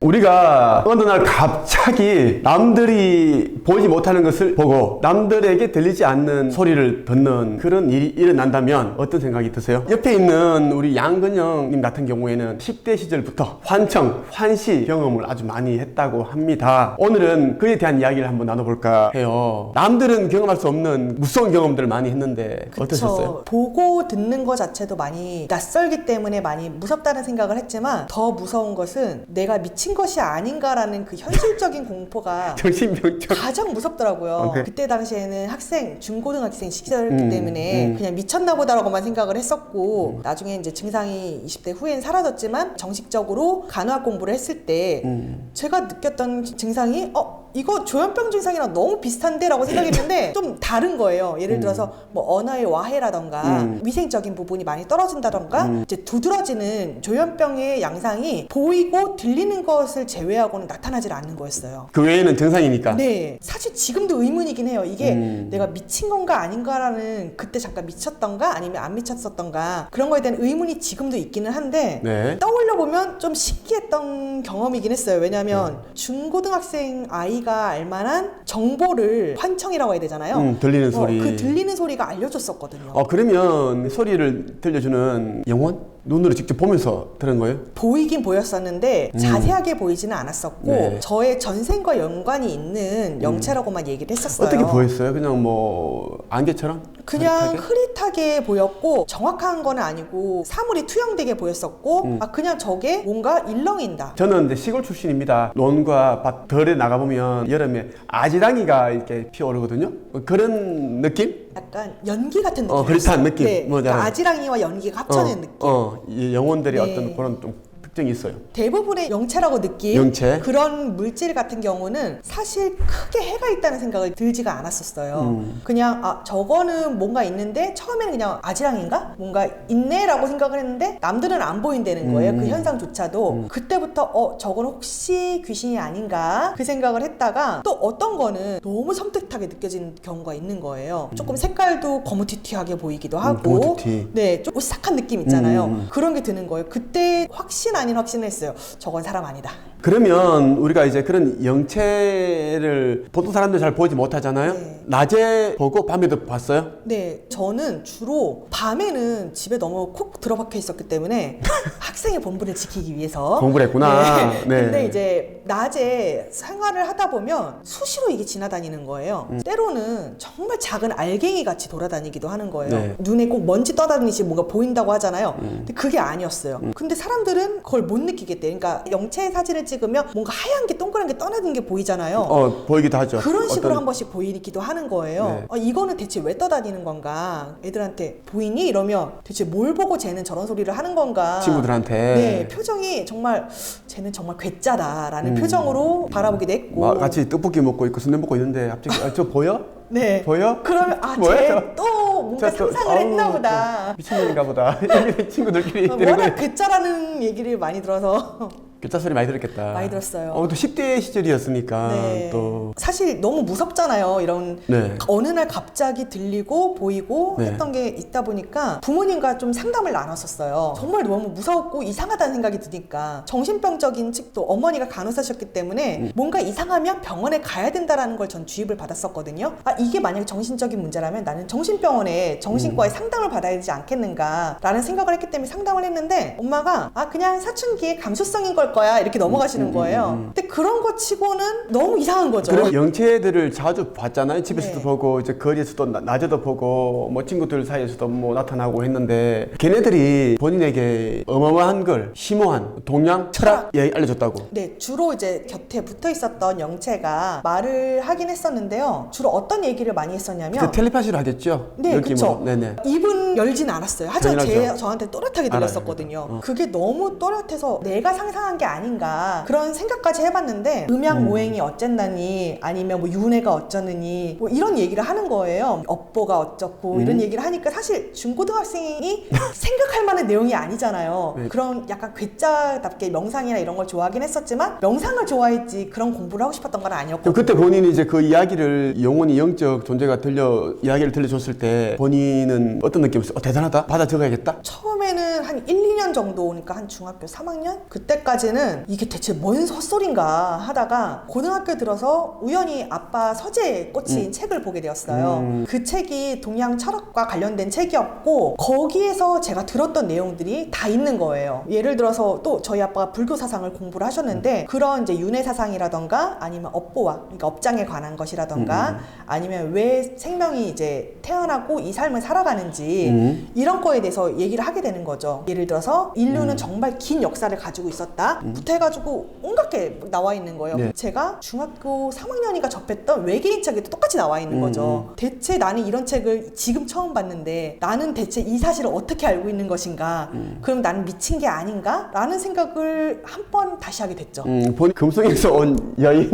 우리가 어느 날 갑자기 남들이 보지 못하는 것을 보고 남들에게 들리지 않는 소리를 듣는 그런 일이 일어난다면 어떤 생각이 드세요? 옆에 있는 우리 양근영님 같은 경우에는 10대 시절부터 환청, 환시 경험을 아주 많이 했다고 합니다. 오늘은 그에 대한 이야기를 한번 나눠볼까 해요. 남들은 경험할 수 없는 무서운 경험들을 많이 했는데 그쵸. 어떠셨어요? 보고 듣는 것 자체도 많이 낯설기 때문에 많이 무섭다는 생각을 했지만 더 무서운 것은 내가 미친 것이 아닌가라는 그 현실적인 공포가 정신병적 가장 무섭더라고요. 오케이. 그때 당시에는 중고등학생 시절이기 때문에 그냥 미쳤나 보다라고만 생각을 했었고 나중에 이제 증상이 20대 후엔 사라졌지만 정식적으로 간호학 공부를 했을 때 제가 느꼈던 증상이 이거 조현병 증상이랑 너무 비슷한데? 라고 생각했는데 좀 다른 거예요. 예를 들어서 뭐 언어의 와해라던가 위생적인 부분이 많이 떨어진다던가 이제 두드러지는 조현병의 양상이 보이고 들리는 것을 제외하고는 나타나질 않는 거였어요. 그 외에는 정상이니까. 네, 사실 지금도 의문이긴 해요. 이게 내가 미친 건가 아닌가라는, 그때 잠깐 미쳤던가 아니면 안 미쳤었던가 그런 거에 대한 의문이 지금도 있기는 한데 네. 떠올려보면 좀 신기했던 경험이긴 했어요. 왜냐하면 중고등학생 아이가 알만한 정보를 환청이라고 해야 되잖아요. 들리는 소리. 그 들리는 소리가 알려줬었거든요. 그러면 소리를 들려주는 영혼? 눈으로 직접 보면서 들은 거예요? 보이긴 보였었는데 자세하게 보이지는 않았었고 네. 저의 전생과 연관이 있는 영체라고만 얘기를 했었어요. 어떻게 보였어요? 그냥 뭐 안개처럼? 그냥 흐릿하게? 흐릿하게 보였고 정확한 건 아니고 사물이 투영되게 보였었고 그냥 저게 뭔가 일렁인다. 저는 이제 시골 출신입니다. 논과 밭 덜에 나가보면 여름에 아지랑이가 이렇게 피어오르거든요. 그런 느낌? 약간 연기 같은 느낌. 흐릿한 느낌. 네, 뭐잖아요. 그러니까 아지랑이와 연기가 합쳐진 느낌. 이 영혼들이 네. 어떤 그런 좀 특징이 있어요. 대부분의 영체라고 느낀 영체? 그런 물질 같은 경우는 사실 크게 해가 있다는 생각을 들지가 않았었어요. 그냥 저거는 뭔가 있는데 처음에는 그냥 아지랑인가? 뭔가 있네? 라고 생각을 했는데 남들은 안 보인다는 거예요. 그 현상조차도. 그때부터 저건 혹시 귀신이 아닌가? 그 생각을 했다가 또 어떤 거는 너무 섬뜩하게 느껴지는 경우가 있는 거예요. 조금 색깔도 거무튀튀하게 보이기도 하고 거무튀튀. 네, 좀 오싹한 느낌 있잖아요. 그런 게 드는 거예요. 그때 확신 아닌 확신을 했어요. 저건 사람 아니다. 그러면 우리가 이제 그런 영체를 보통 사람들 잘 보지 못하잖아요. 네. 낮에 보고 밤에도 봤어요? 네, 저는 주로 밤에는 집에 너무 콕 들어박혀 있었기 때문에 학생의 본분을 지키기 위해서 공부를 했구나. 네. 네. 근데 이제 낮에 생활을 하다 보면 수시로 이게 지나다니는 거예요. 때로는 정말 작은 알갱이 같이 돌아다니기도 하는 거예요. 네. 눈에 꼭 먼지 떠다니듯이 뭔가 보인다고 하잖아요. 근데 그게 아니었어요. 근데 사람들은 그걸 못 느끼겠대. 그러니까 영체 사진을 찍으면 뭔가 하얀 게 동그란 게 떠다니는 게 보이잖아요. 보이기도 하죠. 그런 식으로 한 번씩 보이기도 하는 거예요. 네. 이거는 대체 왜 떠다니는 건가? 애들한테 보이니? 이러면 대체 뭘 보고 쟤는 저런 소리를 하는 건가? 친구들한테. 네, 표정이 정말 쟤는 정말 괴짜다라는 표정으로 바라보기도 했고. 같이 떡볶이 먹고 있고 순대 먹고 있는데 갑자기 저 보여? 네. 보여? 그러면 뭐야, 쟤 저? 또 뭔가 저 또, 상상을 했나 아우, 보다. 미친년인가 보다. 이렇게 친구들끼리 되는 워낙 거예요. 괴짜라는 얘기를 많이 들어서 교차 소리 많이 들었겠다. 많이 들었어요. 또 10대 시절이었으니까 네. 또 사실 너무 무섭잖아요. 이런 네. 어느 날 갑자기 들리고 보이고 네. 했던 게 있다 보니까 부모님과 좀 상담을 나눴었어요. 정말 너무 무섭고 이상하다는 생각이 드니까 정신병적인 측도 어머니가 간호사셨기 때문에 뭔가 이상하면 병원에 가야 된다라는 걸 전 주입을 받았었거든요. 이게 만약에 정신적인 문제라면 나는 정신병원에 정신과에 상담을 받아야 되지 않겠는가라는 생각을 했기 때문에 상담을 했는데 엄마가 그냥 사춘기의 감수성인 걸 거야 이렇게 넘어가시는 거예요. 근데 그런 거 치고는 너무 이상한 거죠. 그런 영체들을 자주 봤잖아요. 집에서도 네. 보고 이제 거리에서도 낮에도 보고 뭐 친구들 사이에서도 뭐 나타나고 했는데 걔네들이 본인에게 어마어마한 걸 심오한 동양 철학 알려줬다고. 네, 주로 이제 곁에 붙어 있었던 영체가 말을 하긴 했었는데요. 주로 어떤 얘기를 많이 했었냐면 그때 텔레파시로 하겠죠. 네, 느낌으로. 그쵸. 네네. 입은 열진 않았어요. 하지만 당연하죠. 저한테 또렷하게 알아요. 들렸었거든요. 그게 너무 또렷해서 내가 상상한 게 아닌가 그런 생각까지 해봤는데 음양모행이 어쨌나니 아니면 뭐 윤회가 어쩌느니 뭐 이런 얘기를 하는 거예요. 업보가 어쩌고 이런 얘기를 하니까 사실 중고등학생이 생각할 만한 내용이 아니잖아요. 네. 그런 약간 괴짜답게 명상이나 이런 걸 좋아하긴 했었지만 명상을 좋아했지 그런 공부를 하고 싶었던 건 아니었고. 그때 본인이 이제 그 이야기를 영혼이 영적 존재가 이야기를 들려줬을 때 본인은 어떤 느낌이었어요? 대단하다? 받아 적어야겠다? 처음에는 한 1, 2년 정도 오니까 한 중학교 3학년? 그때까지 그때까지는 이게 대체 뭔 헛소린가 하다가 고등학교 들어서 우연히 아빠 서재에 꽂힌 책을 보게 되었어요. 그 책이 동양 철학과 관련된 책이었고 거기에서 제가 들었던 내용들이 다 있는 거예요. 예를 들어서 또 저희 아빠가 불교 사상을 공부를 하셨는데 그런 이제 윤회 사상이라던가 아니면 업보와 그러니까 업장에 관한 것이라던가 아니면 왜 생명이 이제 태어나고 이 삶을 살아가는지 이런 거에 대해서 얘기를 하게 되는 거죠. 예를 들어서 인류는 정말 긴 역사를 가지고 있었다 부터 해가지고 온갖 게 나와 있는 거예요. 네. 제가 중학교 3학년이가 접했던 외계인 책에도 똑같이 나와 있는 거죠. 대체 나는 이런 책을 지금 처음 봤는데 나는 대체 이 사실을 어떻게 알고 있는 것인가? 그럼 나는 미친 게 아닌가? 라는 생각을 한 번 다시 하게 됐죠. 본 금성에서 온 여인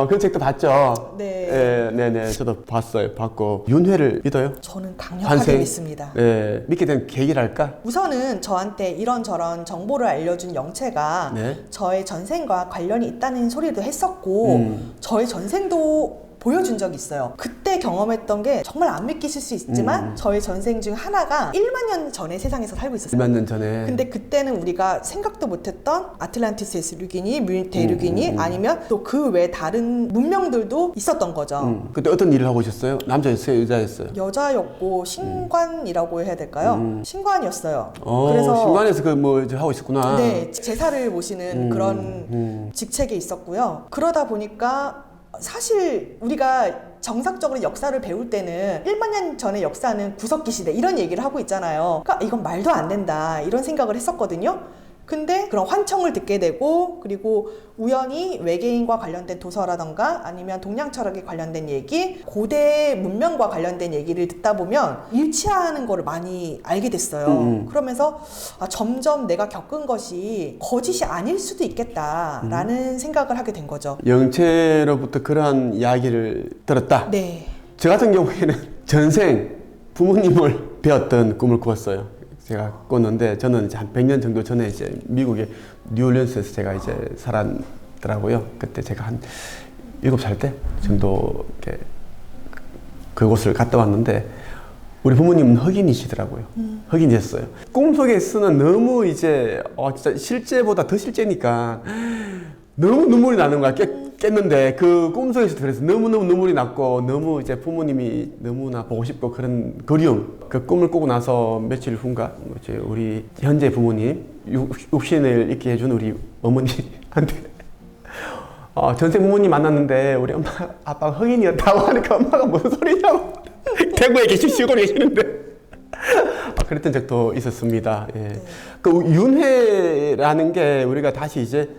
그 책도 봤죠. 네. 네네. 저도 봤고 윤회를 믿어요? 저는 강력하게 환생? 믿습니다. 네. 믿게 된 계기랄까? 우선은 저한테 이런저런 정보를 알려준 영체가 네. 저의 전생과 관련이 있다는 소리도 했었고 저의 전생도 보여준 적이 있어요. 그때 경험했던 게 정말 안 믿기실 수 있지만 저의 전생 중 하나가 1만 년 전에 세상에서 살고 있었어요. 1만 년 전에. 근데 그때는 우리가 생각도 못했던 아틀란티스 대륙이니 대륙이니 아니면 또 그 외 다른 문명들도 있었던 거죠. 그때 어떤 일을 하고 오셨어요? 남자였어요? 여자였어요? 여자였고 신관이라고 해야 될까요? 신관이었어요. 신관에서 그 뭐 하고 있었구나. 네, 제사를 모시는 그런 직책에 있었고요. 그러다 보니까 사실 우리가 정상적으로 역사를 배울 때는 1만 년 전의 역사는 구석기 시대 이런 얘기를 하고 있잖아요. 그러니까 이건 말도 안 된다 이런 생각을 했었거든요. 근데 그런 환청을 듣게 되고 그리고 우연히 외계인과 관련된 도서라던가 아니면 동양 철학에 관련된 얘기, 고대 문명과 관련된 얘기를 듣다 보면 일치하는 거를 많이 알게 됐어요. 그러면서 점점 내가 겪은 것이 거짓이 아닐 수도 있겠다라는 생각을 하게 된 거죠. 영체로부터 그러한 이야기를 들었다? 네. 저 같은 경우에는 전생 부모님을 배웠던 꿈을 꾸었어요. 제가 꿨는데 저는 이제 한 100년 정도 전에 이제 미국의 뉴올리언스에서 제가 이제 살았더라고요. 그때 제가 한 7살 때 정도 이렇게 그곳을 갔다 왔는데 우리 부모님은 흑인이시더라고요. 흑인이셨어요. 꿈속에서는 너무 이제 진짜 실제보다 더 실제니까 너무 눈물이 나는 거야. 깼는데 그 꿈속에서도 그래서 너무너무 눈물이 났고 너무 이제 부모님이 너무나 보고 싶고 그런 그리움. 그 꿈을 꾸고 나서 며칠 후인가 이제 우리 현재 부모님 육신을 잊게 해준 우리 어머니한테 전생 부모님 만났는데 우리 엄마 아빠가 흑인이었다고 하니까 엄마가 무슨 소리냐고 대구에 쉬고 계시는데 그랬던 적도 있었습니다. 예. 네. 그 윤회라는 게 우리가 다시 이제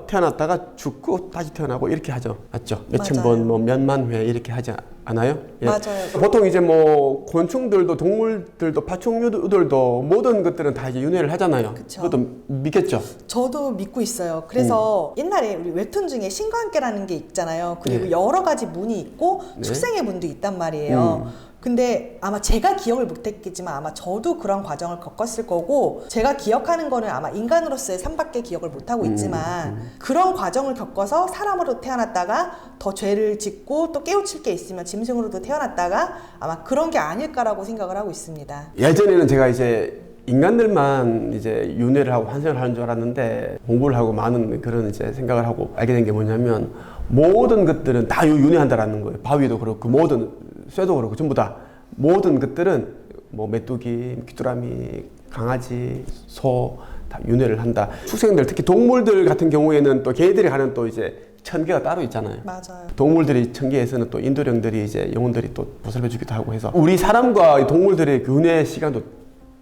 태어났다가 죽고 다시 태어나고 이렇게 하죠. 맞죠? 몇천 맞아요. 번, 뭐 몇만 회 이렇게 하지 않아요? 예. 맞아요. 보통 이제 뭐 곤충들도 동물들도 파충류들도 모든 것들은 다 이제 윤회를 하잖아요. 그쵸. 그것도 믿겠죠? 저도 믿고 있어요. 그래서 옛날에 우리 웹툰 중에 신과함께라는 게 있잖아요. 그리고 네. 여러 가지 문이 있고 네. 축생의 문도 있단 말이에요. 근데 아마 제가 기억을 못했겠지만 아마 저도 그런 과정을 겪었을 거고 제가 기억하는 거는 아마 인간으로서의 3밖에 기억을 못하고 있지만 그런 과정을 겪어서 사람으로 태어났다가 더 죄를 짓고 또 깨우칠 게 있으면 짐승으로도 태어났다가 아마 그런 게 아닐까라고 생각을 하고 있습니다. 예전에는 제가 이제 인간들만 이제 윤회를 하고 환생을 하는 줄 알았는데 공부를 하고 많은 그런 이제 생각을 하고 알게 된 게 뭐냐면 모든 것들은 다 윤회한다라는 거예요. 바위도 그렇고 모든 쇠도 그렇고 전부 다 모든 것들은 뭐 메뚜기, 귀뚜라미, 강아지, 소 다 윤회를 한다. 축생들 특히 동물들 같은 경우에는 또 걔들이 가는 또 이제 천계가 따로 있잖아요. 맞아요. 동물들이 천계에서는 또 인도령들이 이제 영혼들이 또 보살펴 주기도 하고 해서 우리 사람과 동물들의 그 윤회 시간도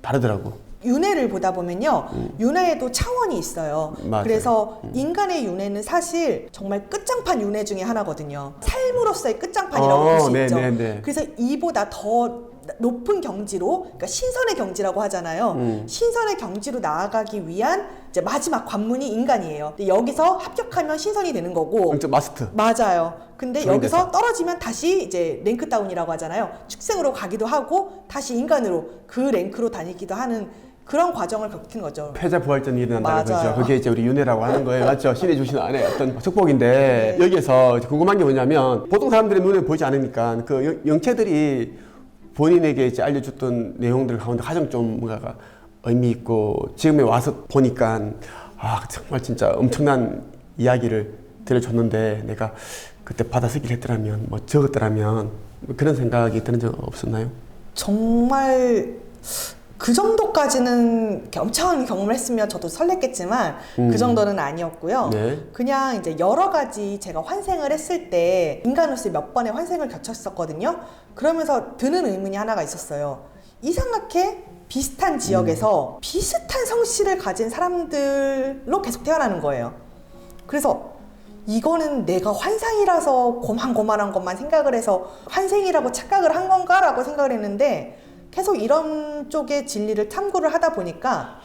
다르더라고. 윤회를 보다 보면요, 윤회에도 차원이 있어요. 맞아요. 그래서 인간의 윤회는 사실 정말 끝장판 윤회 중에 하나거든요. 삶으로서의 끝장판이라고 볼 수 있죠. 네네네. 그래서 이보다 더 높은 경지로, 그러니까 신선의 경지라고 하잖아요. 신선의 경지로 나아가기 위한 이제 마지막 관문이 인간이에요. 근데 여기서 합격하면 신선이 되는 거고. 마스트. 맞아요. 근데 정해져서. 여기서 떨어지면 다시 이제 랭크 다운이라고 하잖아요. 축생으로 가기도 하고 다시 인간으로 그 랭크로 다니기도 하는 그런 과정을 겪는 거죠. 패자부활전이 일어난다는 맞아요. 거죠. 그게 이제 우리 윤회라고 하는 거예요. 맞죠? 신이 주신 안에 어떤 축복인데 여기에서 궁금한 게 뭐냐면 보통 사람들의 눈에 보이지 않으니까 그 영체들이 본인에게 이제 알려줬던 내용들 가운데 가장 좀 뭔가가 의미 있고 지금에 와서 보니까 정말 진짜 엄청난 이야기를 들려줬는데 내가 그때 받아쓰기를 했더라면 뭐 적었더라면 뭐 그런 생각이 드는 적 없었나요? 정말 그 정도까지는 이렇게 엄청난 경험을 했으면 저도 설렜겠지만 그 정도는 아니었고요. 네. 그냥 이제 여러 가지 제가 환생을 했을 때 인간으로서 몇 번의 환생을 겪었었거든요. 그러면서 드는 의문이 하나가 있었어요. 이상하게 비슷한 지역에서 비슷한 성씨를 가진 사람들로 계속 태어나는 거예요. 그래서 이거는 내가 환상이라서 고만고만한 것만 생각을 해서 환생이라고 착각을 한 건가라고 생각을 했는데 계속 이런 쪽의 진리를 탐구를 하다 보니까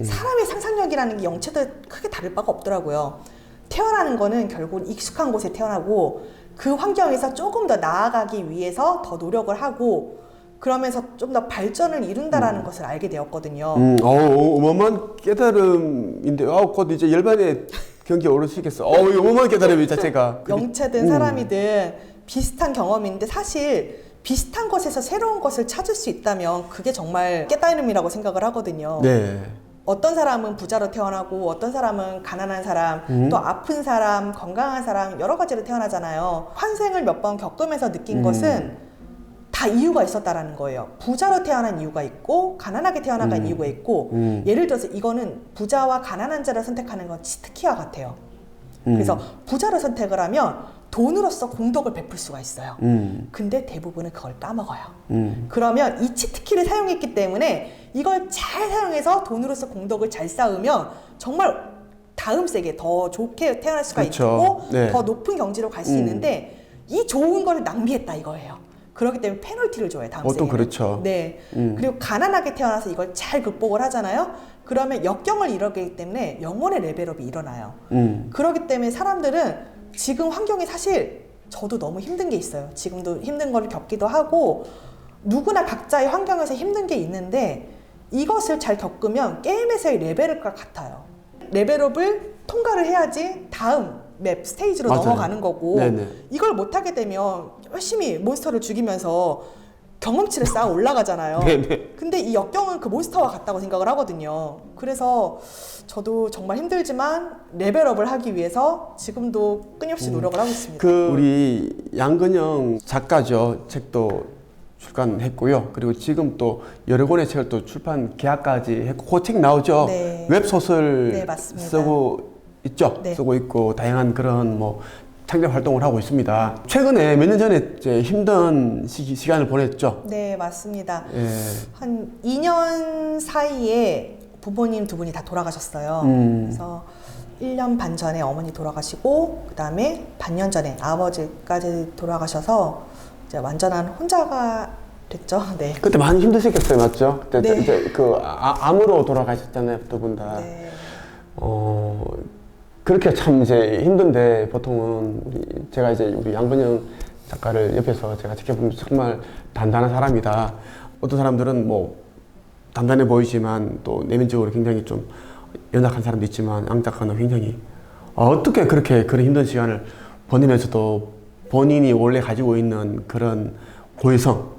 사람의 상상력이라는 게 영체들 크게 다를 바가 없더라고요. 태어나는 거는 결국 익숙한 곳에 태어나고 그 환경에서 조금 더 나아가기 위해서 더 노력을 하고 그러면서 좀 더 발전을 이룬다라는 것을 알게 되었거든요. 어마어마한 깨달음인데 곧 이제 열반의 경기에 오르시겠어. 어마어마한 깨달음 이 자체가. 영체든 사람이든 비슷한 경험인데 사실 비슷한 것에서 새로운 것을 찾을 수 있다면 그게 정말 깨달음이라고 생각을 하거든요. 네. 어떤 사람은 부자로 태어나고 어떤 사람은 가난한 사람, 또 아픈 사람, 건강한 사람 여러 가지로 태어나잖아요. 환생을 몇 번 겪으면서 느낀 것은 다 이유가 있었다라는 거예요. 부자로 태어난 이유가 있고 가난하게 태어나간 이유가 있고 예를 들어서 이거는 부자와 가난한 자를 선택하는 건 치트키와 같아요. 그래서 부자로 선택을 하면 돈으로서 공덕을 베풀 수가 있어요. 근데 대부분은 그걸 까먹어요. 그러면 이 치트키를 사용했기 때문에 이걸 잘 사용해서 돈으로서 공덕을 잘 쌓으면 정말 다음 세계 더 좋게 태어날 수가 그렇죠. 있고 네. 더 높은 경지로 갈 수 있는데 이 좋은 걸 낭비했다 이거예요. 그렇기 때문에 페널티를 줘요. 다음 세계는. 그렇죠. 네. 그리고 가난하게 태어나서 이걸 잘 극복을 하잖아요. 그러면 역경을 이뤄기 때문에 영혼의 레벨업이 일어나요. 그렇기 때문에 사람들은 지금 환경이 사실 저도 너무 힘든 게 있어요. 지금도 힘든 걸 겪기도 하고 누구나 각자의 환경에서 힘든 게 있는데 이것을 잘 겪으면 게임에서의 레벨업과 같아요. 레벨업을 통과를 해야지 다음 맵 스테이지로 맞아요. 넘어가는 거고 네네. 이걸 못하게 되면 열심히 몬스터를 죽이면서 경험치를 쌓아 올라가잖아요. 네네. 근데 이 역경은 그 몬스터와 같다고 생각을 하거든요. 그래서 저도 정말 힘들지만 레벨업을 하기 위해서 지금도 끊임없이 노력을 하고 있습니다. 우리 양근영 작가죠. 책도 출간했고요. 그리고 지금 또 여러 권의 책을 또 출판 계약까지 했고 그 책 나오죠. 네. 웹소설 네, 맞습니다. 쓰고 있죠. 네. 쓰고 있고 다양한 그런 뭐 창작 활동을 하고 있습니다. 최근에 몇 년 전에 이제 힘든 시간을 보냈죠. 네, 맞습니다. 예. 한 2년 사이에 부모님 두 분이 다 돌아가셨어요. 그래서 1년 반 전에 어머니 돌아가시고 그 다음에 반년 전에 아버지까지 돌아가셔서 이제 완전한 혼자가 됐죠. 네. 그때 많이 힘드셨겠어요, 맞죠? 그때 네. 이제 그 암으로 돌아가셨잖아요, 두 분 다. 네. 그렇게 참 이제 힘든데 보통은 제가 이제 우리 양근영 작가를 옆에서 제가 지켜보면 정말 단단한 사람이다. 어떤 사람들은 뭐 단단해 보이지만 또 내면적으로 굉장히 좀 연약한 사람도 있지만 양 작가는 굉장히 어떻게 그렇게 그런 힘든 시간을 보내면서도 본인이 원래 가지고 있는 그런 고유성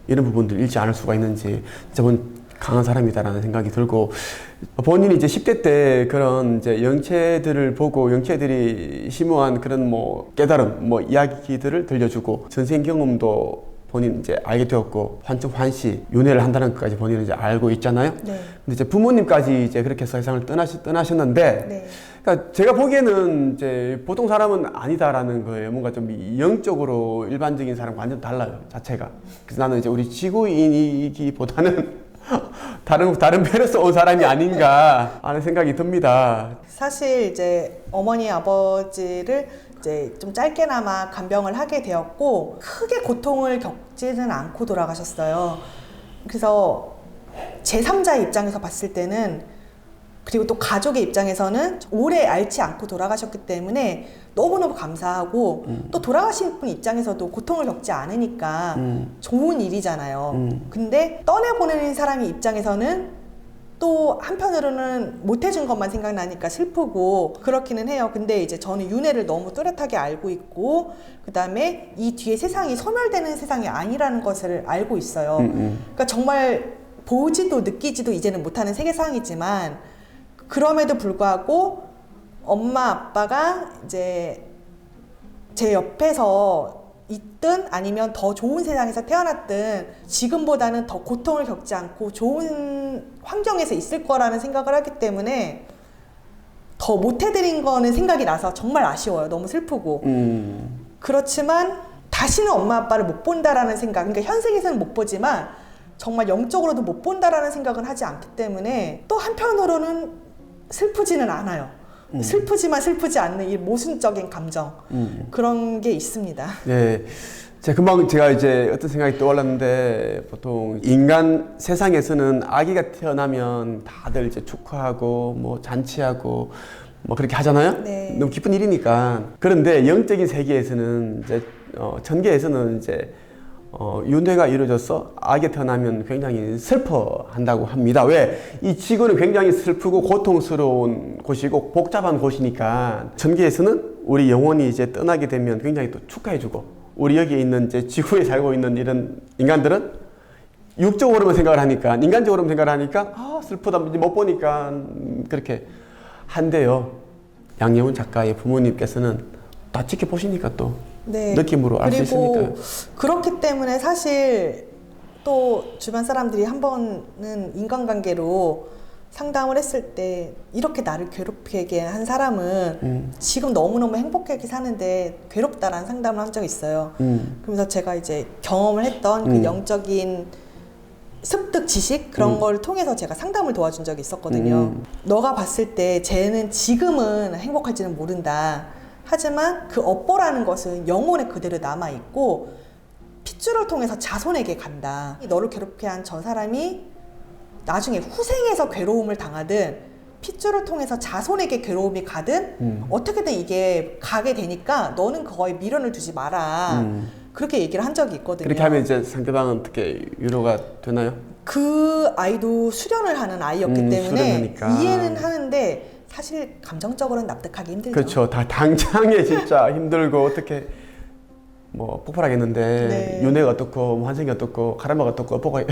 이런 부분들 잃지 않을 수가 있는지 진짜 강한 사람이다라는 생각이 들고 본인이 이제 10대 때 그런 이제 영체들을 보고 영체들이 심오한 그런 뭐 깨달음, 뭐 이야기들을 들려주고 전생 경험도 본인 이제 알게 되었고 환청 환시 윤회를 한다는 것까지 본인은 이제 알고 있잖아요. 네. 근데 이제 부모님까지 이제 그렇게 해서 세상을 떠나셨는데, 네. 그러니까 제가 보기에는 이제 보통 사람은 아니다라는 거예요. 뭔가 좀 영적으로 일반적인 사람과 완전 달라요, 자체가. 그래서 나는 이제 우리 지구인이기보다는 다른 배로서 온 사람이 아닌가 하는 생각이 듭니다. 사실 이제 어머니 아버지를 이제 좀 짧게나마 간병을 하게 되었고 크게 고통을 겪지는 않고 돌아가셨어요. 그래서 제3자의 입장에서 봤을 때는 그리고 또 가족의 입장에서는 오래 앓지 않고 돌아가셨기 때문에 너무너무 감사하고 또 돌아가신 분 입장에서도 고통을 겪지 않으니까 좋은 일이잖아요. 근데 떠내보내는 사람의 입장에서는 또 한편으로는 못해준 것만 생각나니까 슬프고 그렇기는 해요. 근데 이제 저는 윤회를 너무 뚜렷하게 알고 있고 그 다음에 이 뒤에 세상이 소멸되는 세상이 아니라는 것을 알고 있어요. 그러니까 정말 보지도 느끼지도 이제는 못하는 세계상이지만 그럼에도 불구하고 엄마 아빠가 이제 제 옆에서 있든 아니면 더 좋은 세상에서 태어났든 지금보다는 더 고통을 겪지 않고 좋은 환경에서 있을 거라는 생각을 하기 때문에 더 못해드린 거는 생각이 나서 정말 아쉬워요. 너무 슬프고. 그렇지만 다시는 엄마 아빠를 못 본다라는 생각, 그러니까 현생에서는 못 보지만 정말 영적으로도 못 본다라는 생각은 하지 않기 때문에 또 한편으로는 슬프지는 않아요. 슬프지만 슬프지 않는 이 모순적인 감정 그런 게 있습니다. 네. 금방 제가 이제 어떤 생각이 떠올랐는데 보통 인간 세상에서는 아기가 태어나면 다들 이제 축하하고 뭐 잔치하고 뭐 그렇게 하잖아요. 네. 너무 기쁜 일이니까. 그런데 영적인 세계에서는 이제 천계에서는 이제 윤회가 이루어져서 아기가 태어나면 굉장히 슬퍼한다고 합니다. 왜? 이 지구는 굉장히 슬프고 고통스러운 곳이고 복잡한 곳이니까 천계에서는 우리 영혼이 이제 떠나게 되면 굉장히 또 축하해주고 우리 여기 있는 이제 지구에 살고 있는 이런 인간들은 육적으로만 생각을 하니까 인간적으로만 생각을 하니까 아 슬프다 이제 못 보니까 그렇게 한대요. 양예훈 작가의 부모님께서는 다 지켜보시니까 또 네. 느낌으로 알 수 있으니까. 그리고 그렇기 때문에 사실 또 주변 사람들이 한 번은 인간관계로 상담을 했을 때 이렇게 나를 괴롭히게 한 사람은 지금 너무너무 행복하게 사는데 괴롭다라는 상담을 한 적이 있어요. 그러면서 제가 이제 경험을 했던 그 영적인 습득 지식 그런 걸 통해서 제가 상담을 도와준 적이 있었거든요. 너가 봤을 때 쟤는 지금은 행복할지는 모른다. 하지만 그 업보라는 것은 영혼에 그대로 남아있고 핏줄을 통해서 자손에게 간다. 너를 괴롭게 한 저 사람이 나중에 후생에서 괴로움을 당하든 핏줄을 통해서 자손에게 괴로움이 가든 어떻게든 이게 가게 되니까 너는 그거에 미련을 두지 마라. 그렇게 얘기를 한 적이 있거든요. 그렇게 하면 이제 상대방은 어떻게 위로가 되나요? 그 아이도 수련을 하는 아이였기 때문에 수련하니까. 이해는 하는데 사실 감정적으로는 납득하기 힘들죠. 그렇죠. 다 당장에 진짜 힘들고 어떻게 뭐 폭발하겠는데 네. 윤회가 어떻고 뭐 환생이 어떻고 카르마가 어떻고 업보가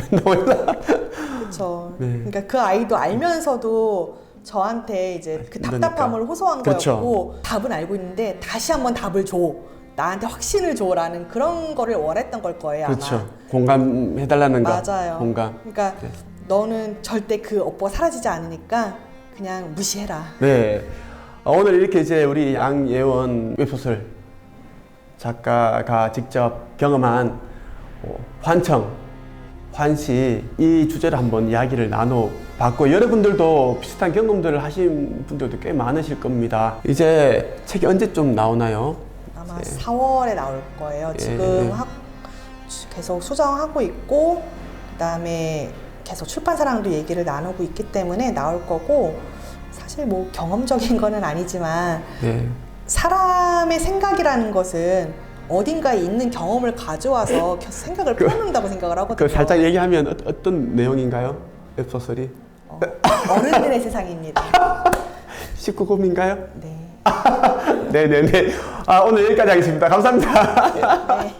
그렇죠. 네. 그러니까 그 아이도 알면서도 저한테 이제 그 답답함을 호소한 그렇죠. 거였고 답은 알고 있는데 다시 한번 답을 줘. 나한테 확신을 줘라는 그런 거를 원했던 걸 거예요. 그렇죠. 아마. 공감해달라는 거. 맞아요. 공감. 그러니까 네. 너는 절대 그 업보가 사라지지 않으니까 그냥 무시해라. 네. 오늘 이렇게 이제 우리 양예원 웹소설 작가가 직접 경험한 환청, 환시 이 주제로 한번 이야기를 나눠봤고 여러분들도 비슷한 경험들을 하신 분들도 꽤 많으실 겁니다. 이제 책이 언제쯤 나오나요? 아마 네. 4월에 나올 거예요. 예. 지금 계속 수정하고 있고 그다음에 계속 출판사랑도 얘기를 나누고 있기 때문에 나올 거고 사실 뭐 경험적인 거는 아니지만 네. 사람의 생각이라는 것은 어딘가에 있는 경험을 가져와서 생각을 표현한다고 생각을 하거든요. 그 살짝 얘기하면 어떤 내용인가요? 웹소설이? 어른들의 세상입니다. 19금인가요? 네. 네네네. 오늘 여기까지 하겠습니다. 감사합니다. 네.